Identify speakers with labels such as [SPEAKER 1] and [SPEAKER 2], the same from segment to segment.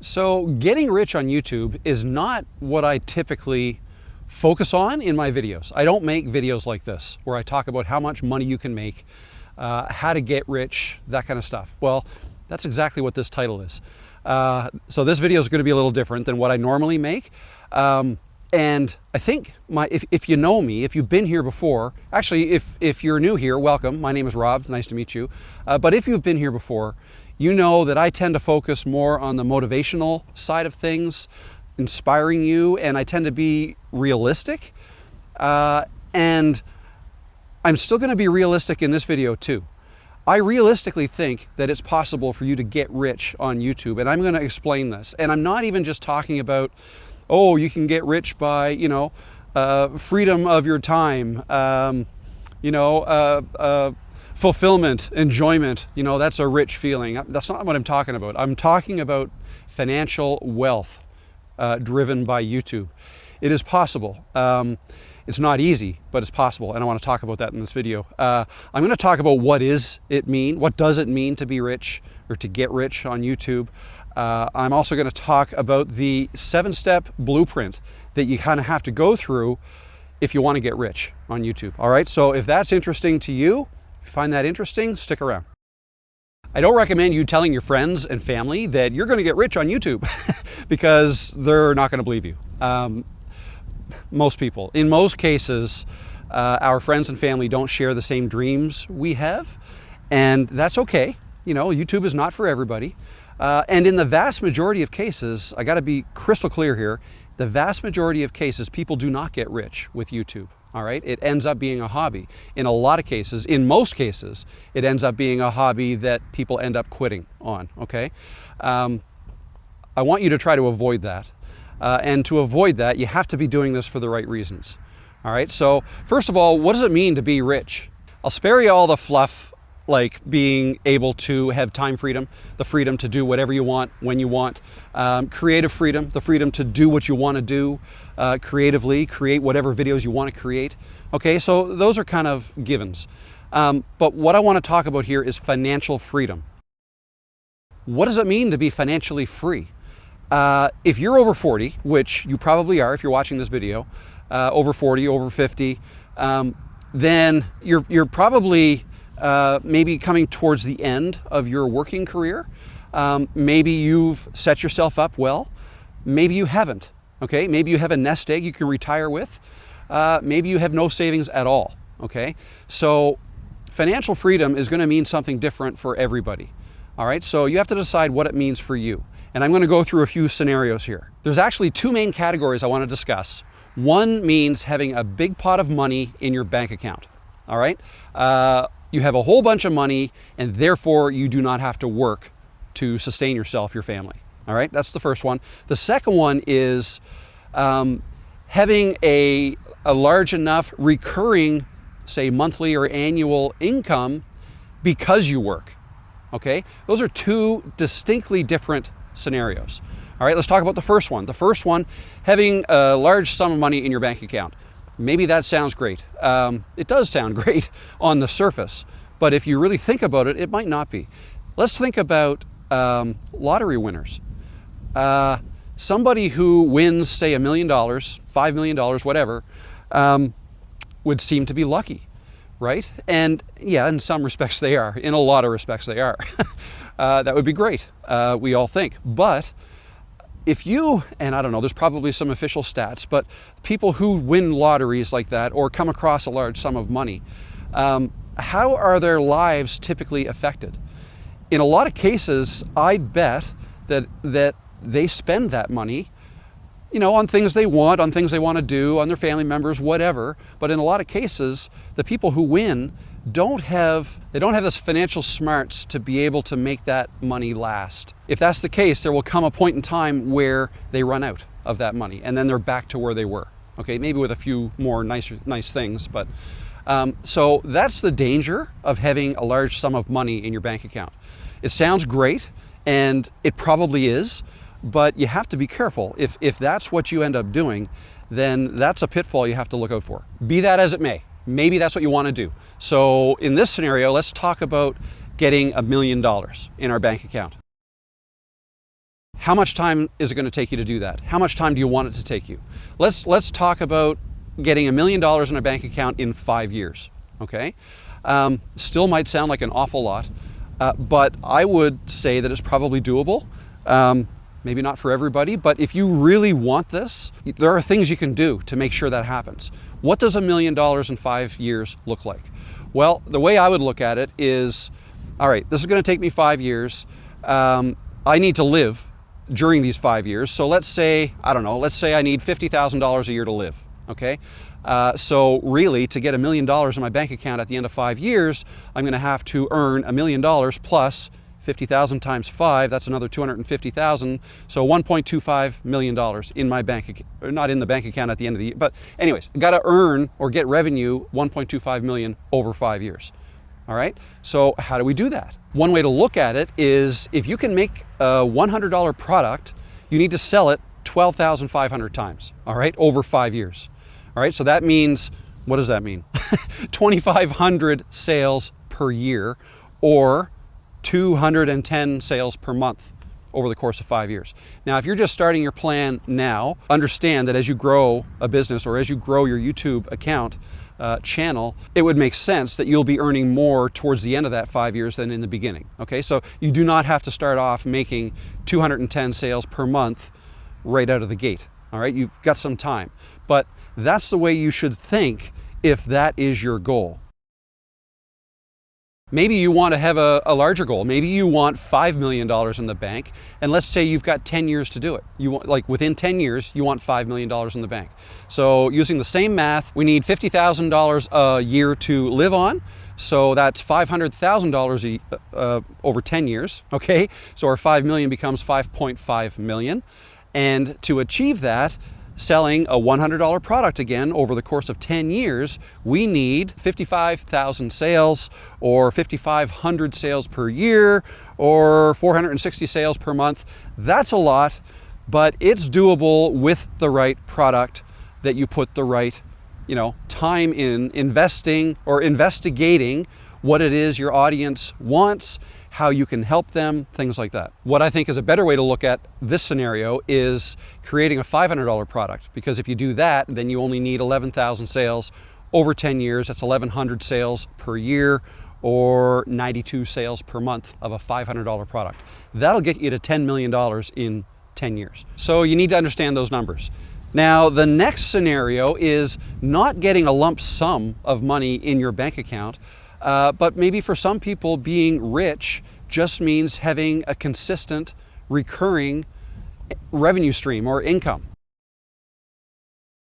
[SPEAKER 1] So getting rich on YouTube is not what I typically focus on in my videos. I don't make videos like this where I talk about how much money you can make, how to get rich, that kind of stuff. Well, that's exactly what this title is. So this video is going to be a little different than what I normally make. And I think if you know me, if you've been here before, actually, if you're new here, welcome. My name is Rob. Nice to meet you. But if you've been here before, you know that I tend to focus more on the motivational side of things, inspiring you, and I tend to be realistic. And I'm still going to be realistic in this video too. I realistically think that it's possible for you to get rich on YouTube, and I'm going to explain this. And I'm not even just talking about, oh, you can get rich by, freedom of your time, fulfillment, enjoyment, that's a rich feeling. That's not what I'm talking about. I'm talking about financial wealth driven by YouTube. It is possible. It's not easy, but it's possible, and I want to talk about that in this video. I'm going to talk about what does it mean to be rich or to get rich on YouTube. I'm also going to talk about the 7-step blueprint that you kind of have to go through if you want to get rich on YouTube. All right, so if that's interesting to you, if you find that interesting, stick around. I don't recommend you telling your friends and family that you're going to get rich on YouTube because they're not going to believe you. Most people, in most cases, our friends and family don't share the same dreams we have, and that's okay. YouTube is not for everybody. And in the vast majority of cases, I got to be crystal clear here, the vast majority of cases, people do not get rich with YouTube. All right, it ends up being a hobby. In a lot of cases, in most cases, it ends up being a hobby that people end up quitting on. Okay, I want you to try to avoid that. And to avoid that, you have to be doing this for the right reasons. All right, so first of all, what does it mean to be rich? I'll spare you all the fluff, like being able to have time freedom, the freedom to do whatever you want, when you want, creative freedom, the freedom to do what you want to do creatively, create whatever videos you want to create. Okay, so those are kind of givens. But what I want to talk about here is financial freedom. What does it mean to be financially free? If you're over 40, which you probably are if you're watching this video, over 40, over 50, then you're probably maybe coming towards the end of your working career. Maybe you've set yourself up well. Maybe you haven't. Okay, maybe you have a nest egg you can retire with. Maybe you have no savings at all. Okay, so financial freedom is going to mean something different for everybody. All right, so you have to decide what it means for you. And I'm going to go through a few scenarios here. There's actually two main categories I want to discuss. One means having a big pot of money in your bank account. All right, you have a whole bunch of money, and therefore you do not have to work to sustain yourself, your family. All right, that's the first one. The second one is having a large enough recurring, say monthly or annual income because you work. Okay, those are two distinctly different scenarios. All right, let's talk about the first one. The first one, having a large sum of money in your bank account. Maybe that sounds great. It does sound great on the surface, but if you really think about it, it might not be. Let's think about lottery winners. Somebody who wins, say, $1 million, $5 million, whatever, would seem to be lucky, right? And yeah, in some respects they are. In a lot of respects they are. That would be great, we all think. But if you, and I don't know, there's probably some official stats, but people who win lotteries like that or come across a large sum of money, how are their lives typically affected? In a lot of cases, I'd bet that they spend that money, on things they want, on things they want to do, on their family members, whatever. But in a lot of cases, the people who win don't have this financial smarts to be able to make that money last. If that's the case, there will come a point in time where they run out of that money, and then they're back to where they were. Okay, maybe with a few more nice things, but so that's the danger of having a large sum of money in your bank account. It sounds great, and it probably is, but you have to be careful. If that's what you end up doing, then that's a pitfall you have to look out for. Be that as it may. Maybe that's what you want to do. So in this scenario, let's talk about getting $1 million in our bank account. How much time is it going to take you to do that? How much time do you want it to take you? Let's talk about getting $1 million in a bank account in 5 years, okay? Still might sound like an awful lot, but I would say that it's probably doable. Maybe not for everybody, but if you really want this, there are things you can do to make sure that happens. What does $1 million in 5 years look like? Well, the way I would look at it is, all right, this is going to take me 5 years. I need to live during these 5 years. So let's say, I don't know, let's say I need $50,000 a year to live, okay? So really, to get $1 million in my bank account at the end of 5 years, I'm going to have to earn $1 million plus 50,000 times 5, that's another 250,000. So $1.25 million in my bank account, not in the bank account at the end of the year. But anyways, got to earn or get revenue 1.25 million over 5 years. All right. So how do we do that? One way to look at it is if you can make a $100 product, you need to sell it 12,500 times. All right. Over 5 years. All right. So that means, what does that mean? 2,500 sales per year, or 210 sales per month over the course of 5 years. Now, if you're just starting your plan now, understand that as you grow a business or as you grow your YouTube account channel, it would make sense that you'll be earning more towards the end of that 5 years than in the beginning. Okay, so you do not have to start off making 210 sales per month right out of the gate. All right, you've got some time, but that's the way you should think if that is your goal. Maybe you want to have a larger goal. Maybe you want $5 million in the bank, and let's say you've got 10 years to do it. You want, like within 10 years, you want $5 million in the bank. So using the same math, we need $50,000 a year to live on. So that's $500,000 over 10 years, okay? So our 5 million becomes 5.5 million. And to achieve that, selling a $100 product again over the course of 10 years, we need 55,000 sales, or 5,500 sales per year, or 460 sales per month. That's a lot, but it's doable with the right product that you put the right, time in investing or investigating what it is your audience wants, how you can help them, things like that. What I think is a better way to look at this scenario is creating a $500 product, because if you do that, then you only need 11,000 sales over 10 years. That's 1,100 sales per year, or 92 sales per month of a $500 product. That'll get you to $10 million in 10 years. So you need to understand those numbers. Now, the next scenario is not getting a lump sum of money in your bank account, but maybe for some people, being rich just means having a consistent, recurring revenue stream or income.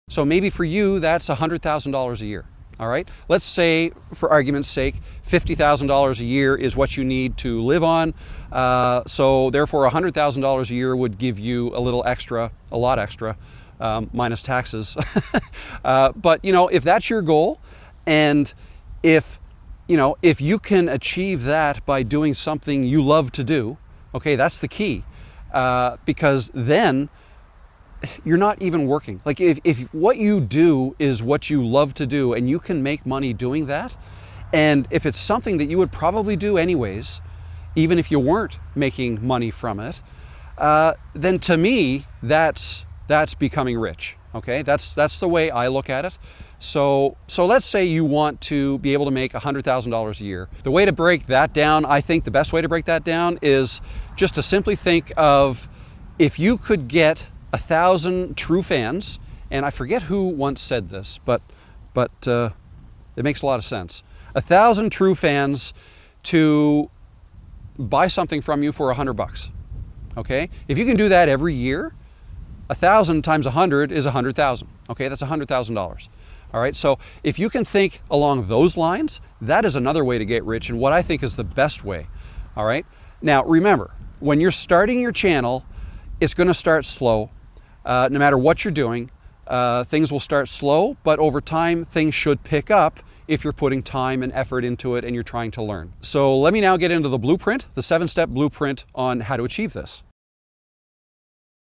[SPEAKER 1] So maybe for you, that's $100,000 a year. All right. Let's say, for argument's sake, $50,000 a year is what you need to live on. So therefore, $100,000 a year would give you a little extra, a lot extra, minus taxes. But if that's your goal, and if you can achieve that by doing something you love to do, okay, that's the key, because then you're not even working. Like if what you do is what you love to do and you can make money doing that, and if it's something that you would probably do anyways, even if you weren't making money from it, then to me, that's becoming rich. Okay, that's the way I look at it. So let's say you want to be able to make $100,000 a year. The way to break that down, I think the best way to break that down is just to simply think of, if you could get 1,000 true fans, and I forget who once said this, but it makes a lot of sense. 1,000 true fans to buy something from you for $100. Okay, if you can do that every year, 1,000 times 100 is 100,000. Okay, that's $100,000. All right, so if you can think along those lines, that is another way to get rich, and what I think is the best way. All right, now remember, when you're starting your channel, it's going to start slow. No matter what you're doing, things will start slow, but over time, things should pick up if you're putting time and effort into it and you're trying to learn. So let me now get into the blueprint, the 7-step blueprint on how to achieve this.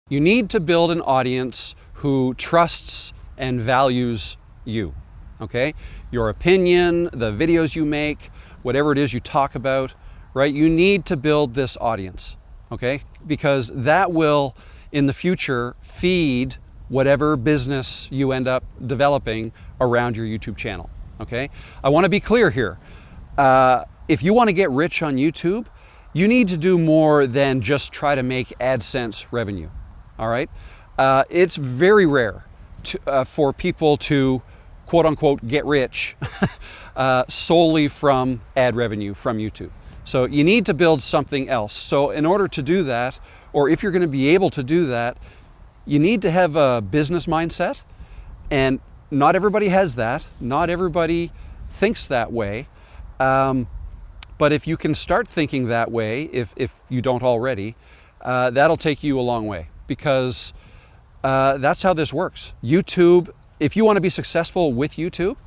[SPEAKER 1] You need to build an audience who trusts and values you, okay? Your opinion, the videos you make, whatever it is you talk about, right? You need to build this audience, okay? Because that will, in the future, feed whatever business you end up developing around your YouTube channel, okay? I want to be clear here. If you want to get rich on YouTube, you need to do more than just try to make AdSense revenue, all right? It's very rare for people to, quote unquote, get rich solely from ad revenue from YouTube. So you need to build something else. So in order to do that, or if you're going to be able to do that, you need to have a business mindset, and not everybody has that. Not everybody thinks that way. But if you can start thinking that way, if you don't already, that'll take you a long way, because that's how this works. YouTube, if you want to be successful with YouTube,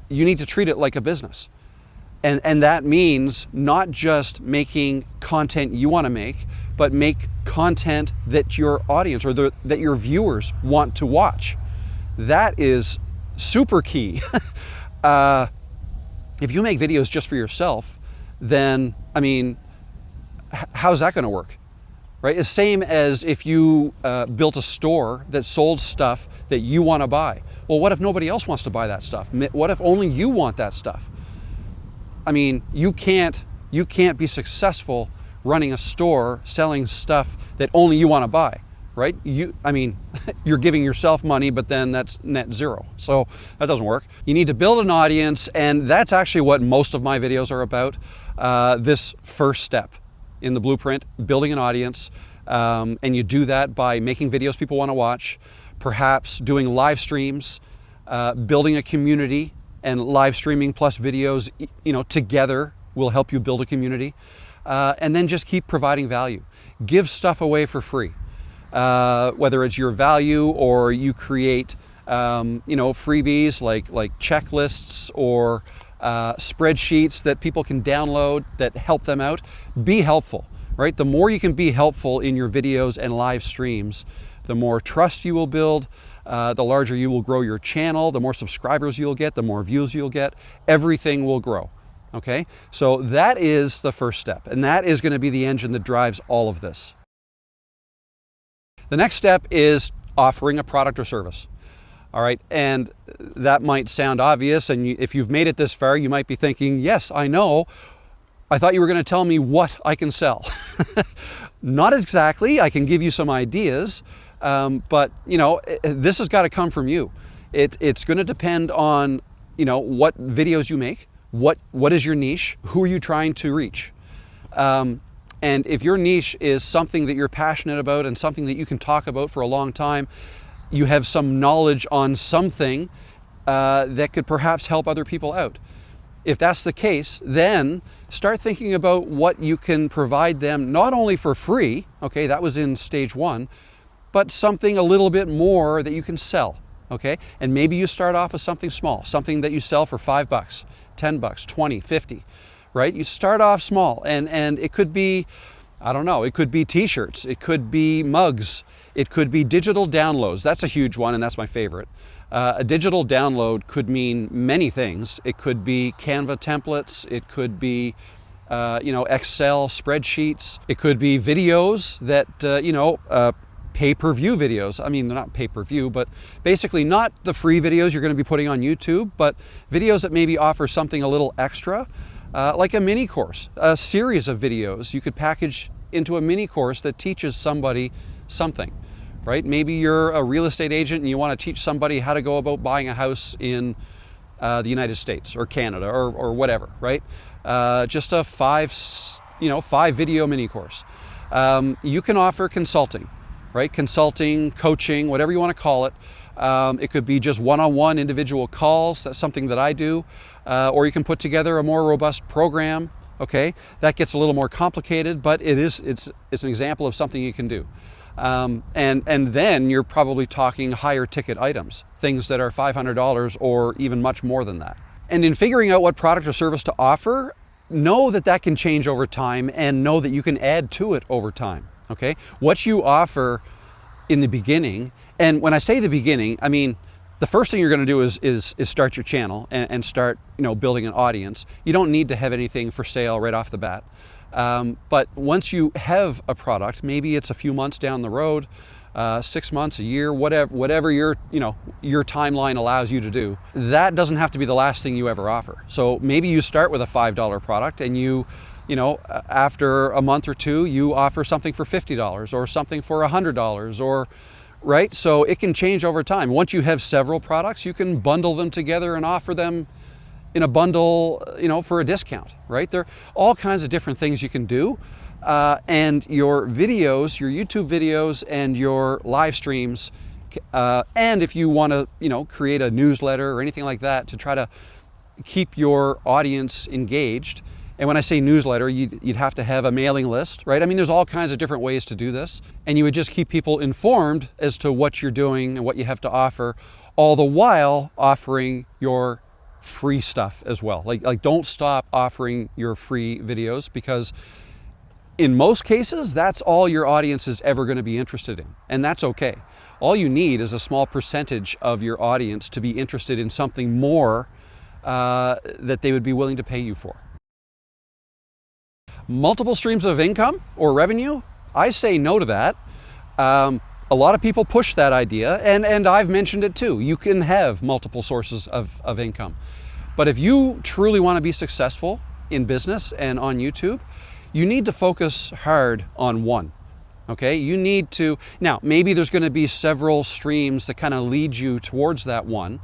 [SPEAKER 1] you need to treat it like a business. And that means not just making content you want to make, but make content that your audience or that your viewers want to watch. That is super key. If you make videos just for yourself, then, I mean, how's that going to work? Right? It's the same as if you built a store that sold stuff that you want to buy. Well, what if nobody else wants to buy that stuff? What if only you want that stuff? I mean, you can't be successful running a store selling stuff that only you want to buy, right? You're giving yourself money, but then that's net zero. So that doesn't work. You need to build an audience, and that's actually what most of my videos are about. This first step in the blueprint, building an audience, and you do that by making videos people want to watch, perhaps doing live streams, building a community, and live streaming plus videos, together will help you build a community, and then just keep providing value. Give stuff away for free, whether it's your value or you create, freebies like checklists or spreadsheets that people can download that help them out. Be helpful, right? The more you can be helpful in your videos and live streams, the more trust you will build, the larger you will grow your channel, the more subscribers you'll get, the more views you'll get, everything will grow, okay? So that is the first step, and that is going to be the engine that drives all of this. The next step is offering a product or service. All right, and that might sound obvious, and if you've made it this far, you might be thinking, yes, I know. I thought you were going to tell me what I can sell. Not exactly. I can give you some ideas, but this has got to come from you. It's going to depend on what videos you make, what is your niche, who are you trying to reach. And if your niche is something that you're passionate about and something that you can talk about for a long time, you have some knowledge on something that could perhaps help other people out. If that's the case, then start thinking about what you can provide them, not only for free, okay, that was in stage one, but something a little bit more that you can sell, okay? And maybe you start off with something small, something that you sell for $5, $10, 20, 50, right? You start off small, and it could be, I don't know, it could be t-shirts, it could be mugs, it could be digital downloads. That's a huge one, and that's my favorite. A digital download could mean many things. It could be Canva templates, it could be Excel spreadsheets, it could be videos that, pay-per-view videos. I mean, they're not pay-per-view, but basically not the free videos you're going to be putting on YouTube, but videos that maybe offer something a little extra, like a mini course, a series of videos you could package into a mini course that teaches somebody something, right? Maybe you're a real estate agent and you want to teach somebody how to go about buying a house in the United States or Canada or whatever, right? Just a five video mini course. You can offer consulting, right? Consulting, coaching, whatever you want to call it. It could be just one-on-one individual calls. That's something that I do. Or you can put together a more robust program. Okay, that gets a little more complicated, but it's an example of something you can do. And then you're probably talking higher ticket items, things that are $500 or even much more than that. And in figuring out what product or service to offer, know that can change over time, and know that you can add to it over time. Okay, what you offer in the beginning, and when I say the beginning, I mean the first thing you're going to do is start your channel and start building an audience. You don't need to have anything for sale right off the bat. But once you have a product, maybe it's a few months down the road, 6 months, a year, whatever your timeline allows you to do, that doesn't have to be the last thing you ever offer. So maybe you start with a $5 product and after a month or two, you offer something for $50 or something for $100 or, right? So it can change over time. Once you have several products, you can bundle them together and offer them in a bundle, for a discount, right? There are all kinds of different things you can do. And your videos, your YouTube videos and your live streams, and if you want to, create a newsletter or anything like that to try to keep your audience engaged. And when I say newsletter, you'd have to have a mailing list, right? I mean, there's all kinds of different ways to do this. And you would just keep people informed as to what you're doing and what you have to offer, all the while offering your free stuff as well. Like don't stop offering your free videos, because in most cases, that's all your audience is ever going to be interested in. And that's okay. All you need is a small percentage of your audience to be interested in something more that they would be willing to pay you for. Multiple streams of income or revenue, I say no to that. A lot of people push that idea, and I've mentioned it too. You can have multiple sources of income. But if you truly want to be successful in business and on YouTube, you need to focus hard on one. Okay, you need to, now maybe there's going to be several streams that kind of lead you towards that one.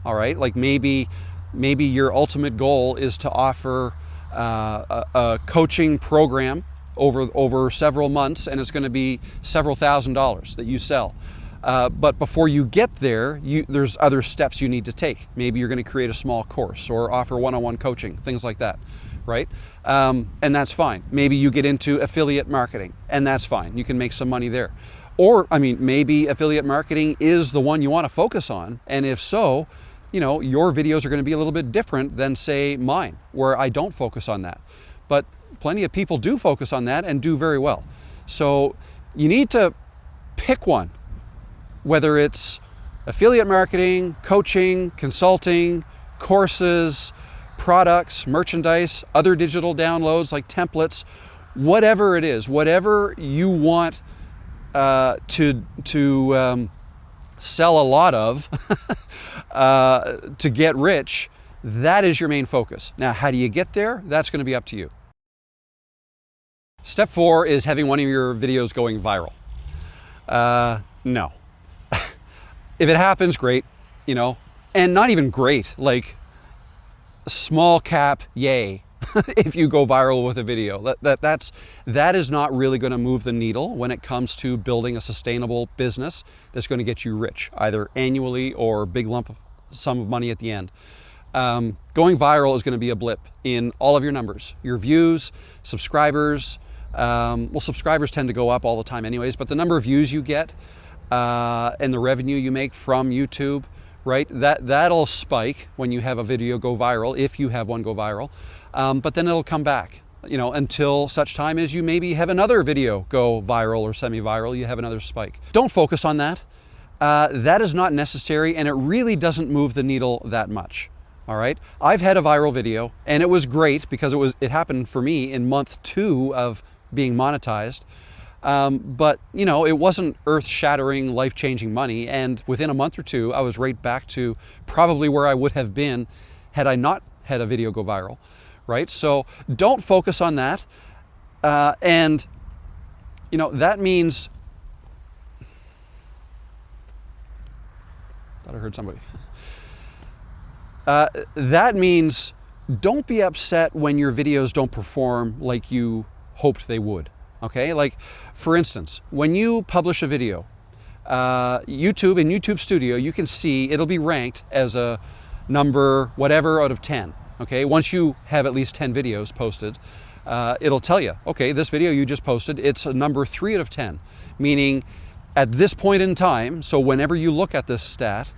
[SPEAKER 1] All right, like maybe your ultimate goal is to offer a coaching program over several months, and it's going to be several $1,000s that you sell. But before you get there, there's other steps you need to take. Maybe you're going to create a small course or offer one-on-one coaching, things like that, right? And that's fine. Maybe you get into affiliate marketing, and that's fine. You can make some money there. Or, maybe affiliate marketing is the one you want to focus on, and if so, your videos are going to be a little bit different than, say, mine, where I don't focus on that. But plenty of people do focus on that and do very well. So you need to pick one, whether it's affiliate marketing, coaching, consulting, courses, products, merchandise, other digital downloads like templates, whatever it is, whatever you want to sell a lot of to get rich, that is your main focus. Now, how do you get there? That's going to be up to you. Step 4 is having one of your videos going viral. No. If it happens, great, and not even great, like small cap, yay, if you go viral with a video. That is not really going to move the needle when it comes to building a sustainable business that's going to get you rich, either annually or big lump sum of money at the end. Going viral is going to be a blip in all of your numbers, your views, subscribers. Subscribers tend to go up all the time anyways, but the number of views you get and the revenue you make from YouTube, right? That'll spike when you have a video go viral, if you have one go viral, but then it'll come back, until such time as you maybe have another video go viral or semi-viral, you have another spike. Don't focus on that. That is not necessary, and it really doesn't move the needle that much. All right. I've had a viral video, and it was great because it happened for me in month 2 of being monetized. But it wasn't earth-shattering, life-changing money. And within a month or two, I was right back to probably where I would have been had I not had a video go viral, right? So don't focus on that. And that means, thought I heard somebody. That means don't be upset when your videos don't perform like you hoped they would. Okay, like for instance, when you publish a video, YouTube in YouTube Studio, you can see it'll be ranked as a number whatever out of 10. Okay, once you have at least 10 videos posted, it'll tell you, okay, this video you just posted, it's a number 3 out of 10, meaning at this point in time. So whenever you look at this stat,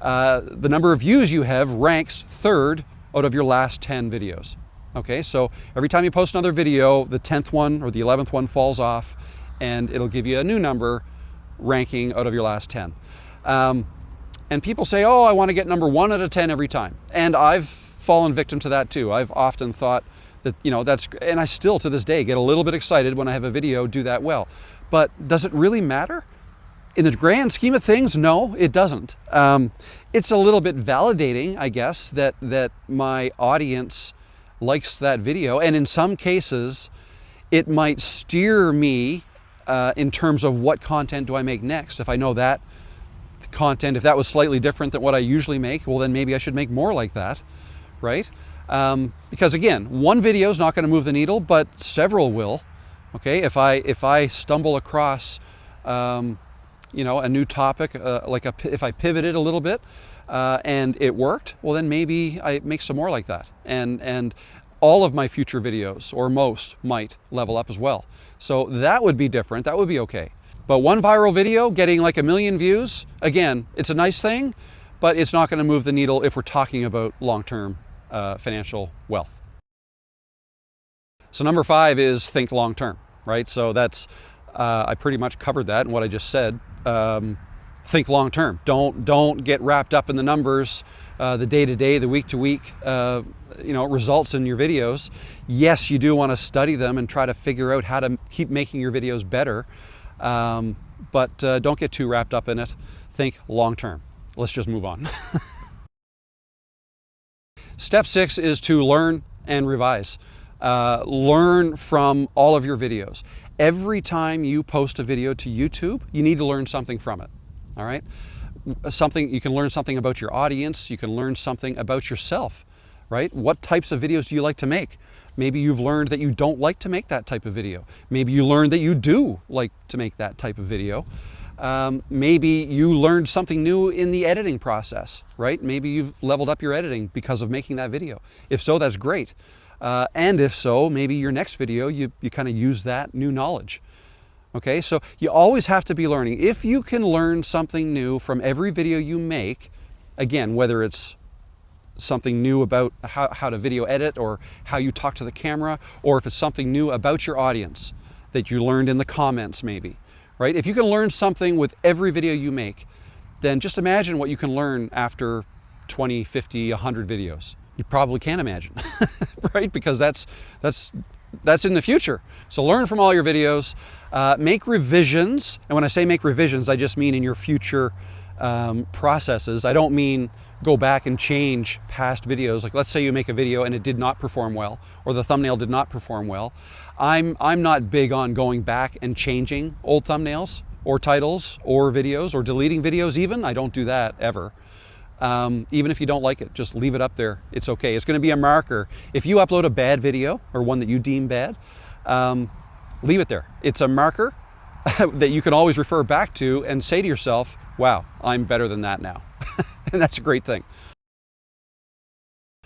[SPEAKER 1] the number of views you have ranks 3rd out of your last 10 videos. Okay, so every time you post another video, the 10th one or the 11th one falls off, and it'll give you a new number ranking out of your last 10. And people say, I want to get number 1 out of 10 every time. And I've fallen victim to that too. I've often thought That, that's, and I still to this day get a little bit excited when I have a video do that well. But does it really matter? In the grand scheme of things, no, it doesn't. It's a little bit validating, I guess, that my audience likes that video. And in some cases, it might steer me in terms of what content do I make next. If I know that content, if that was slightly different than what I usually make, well, then maybe I should make more like that, right? Because again, one video is not going to move the needle, but several will. Okay, if I stumble across a new topic, if I pivoted a little bit and it worked, well, then maybe I make some more like that, and all of my future videos, or most, might level up as well. So that would be different. That would be okay. But one viral video getting like 1 million views, again, it's a nice thing, but it's not going to move the needle if we're talking about long-term financial wealth. So number 5 is think long-term, right? So that's, I pretty much covered that in what I just said. Think long-term. Don't get wrapped up in the numbers, the day-to-day, the week-to-week, results in your videos. Yes, you do want to study them and try to figure out how to keep making your videos better, but don't get too wrapped up in it. Think long-term. Let's just move on. Step 6 is to learn and revise. Learn from all of your videos. Every time you post a video to YouTube, you need to learn something from it. All right? You can learn something about your audience. You can learn something about yourself, right? What types of videos do you like to make? Maybe you've learned that you don't like to make that type of video. Maybe you learned that you do like to make that type of video. Maybe you learned something new in the editing process, right? Maybe you've leveled up your editing because of making that video. If so, that's great. And if so, maybe your next video, you kind of use that new knowledge. Okay, so you always have to be learning. If you can learn something new from every video you make, again, whether it's something new about how to video edit or how you talk to the camera, or if it's something new about your audience that you learned in the comments maybe, right? If you can learn something with every video you make, then just imagine what you can learn after 20, 50, 100 videos. You probably can't imagine, right? Because that's in the future. So learn from all your videos, make revisions. And when I say make revisions, I just mean in your future processes. I don't mean go back and change past videos. Like let's say you make a video and it did not perform well, or the thumbnail did not perform well. I'm not big on going back and changing old thumbnails or titles or videos or deleting videos even. I don't do that ever. Even if you don't like it, just leave it up there. It's okay. It's going to be a marker. If you upload a bad video or one that you deem bad, leave it there. It's a marker that you can always refer back to and say to yourself, wow, I'm better than that now. And that's a great thing.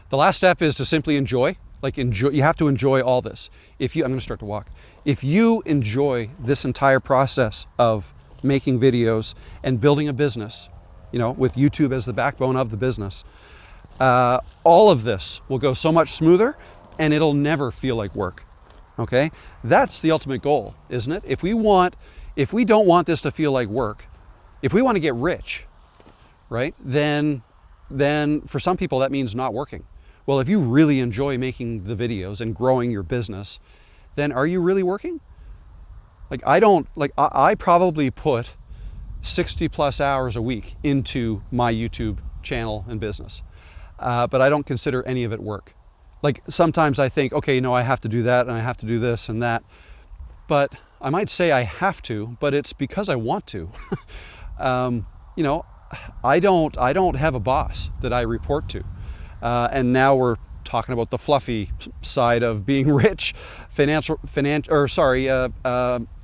[SPEAKER 1] The last step is to simply enjoy. You have to enjoy all this. I'm going to start to walk. If you enjoy this entire process of making videos and building a business, with YouTube as the backbone of the business, all of this will go so much smoother and it'll never feel like work. Okay? That's the ultimate goal, isn't it? If we don't want this to feel like work, if we want to get rich, right, then for some people that means not working. Well, if you really enjoy making the videos and growing your business, then are you really working? I probably put 60 plus hours a week into my YouTube channel and business. But I don't consider any of it work. Sometimes I think, okay, I have to do that and I have to do this and that. But I might say I have to, but it's because I want to. I don't have a boss that I report to. And now we're talking about the fluffy side of being rich,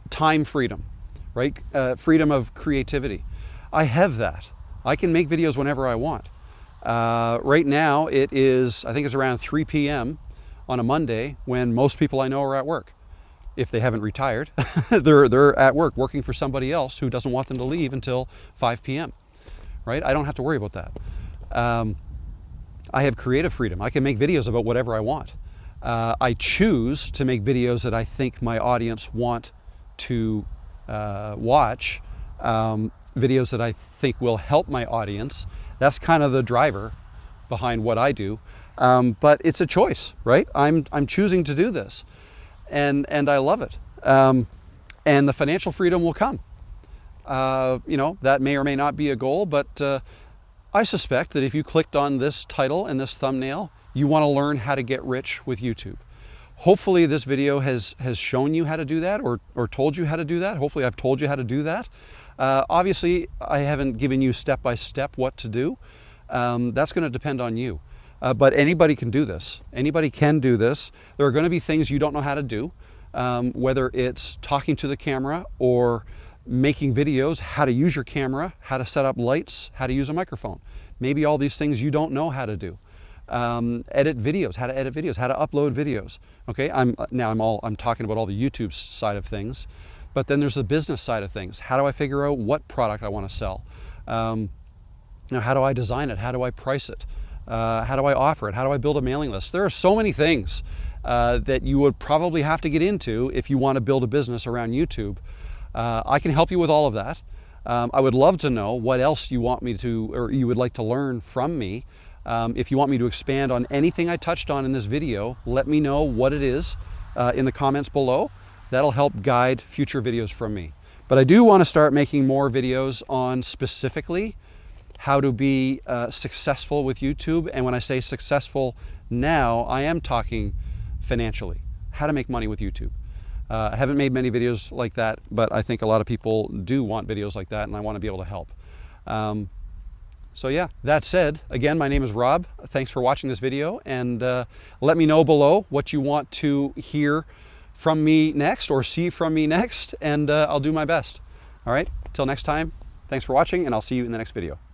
[SPEAKER 1] time freedom, right? Freedom of creativity. I have that. I can make videos whenever I want. Right now I think it's around 3 p.m. on a Monday when most people I know are at work. If they haven't retired, they're at work working for somebody else who doesn't want them to leave until 5 p.m. Right? I don't have to worry about that. I have creative freedom. I can make videos about whatever I want. I choose to make videos that I think my audience want to watch, videos that I think will help my audience. That's kind of the driver behind what I do. But it's a choice, right? I'm choosing to do this, and I love it. And the financial freedom will come. You know, that may or may not be a goal, but I suspect that if you clicked on this title and this thumbnail, you want to learn how to get rich with YouTube. Hopefully this video has shown you how to do that, or told you how to do that. Hopefully I've told you how to do that. Obviously I haven't given you step by step what to do. That's going to depend on you. But anybody can do this. Anybody can do this. There are going to be things you don't know how to do, whether it's talking to the camera or making videos, how to use your camera, how to set up lights, how to use a microphone. Maybe all these things you don't know how to do. Edit videos, how to edit videos, how to upload videos. Okay, I'm talking about all the YouTube side of things, but then there's the business side of things. How do I figure out what product I want to sell? How do I design it? How do I price it? How do I offer it? How do I build a mailing list? There are so many things that you would probably have to get into if you want to build a business around YouTube. I can help you with all of that. I would love to know what else you want me to, or you would like to learn from me. If you want me to expand on anything I touched on in this video, let me know what it is in the comments below. That'll help guide future videos from me. But I do want to start making more videos on specifically how to be successful with YouTube. And when I say successful now, I am talking financially, how to make money with YouTube. I haven't made many videos like that, but I think a lot of people do want videos like that, and I want to be able to help. So yeah, that said, again, my name is Rob. Thanks for watching this video, and let me know below what you want to hear from me next or see from me next, and I'll do my best. All right, till next time, thanks for watching, and I'll see you in the next video.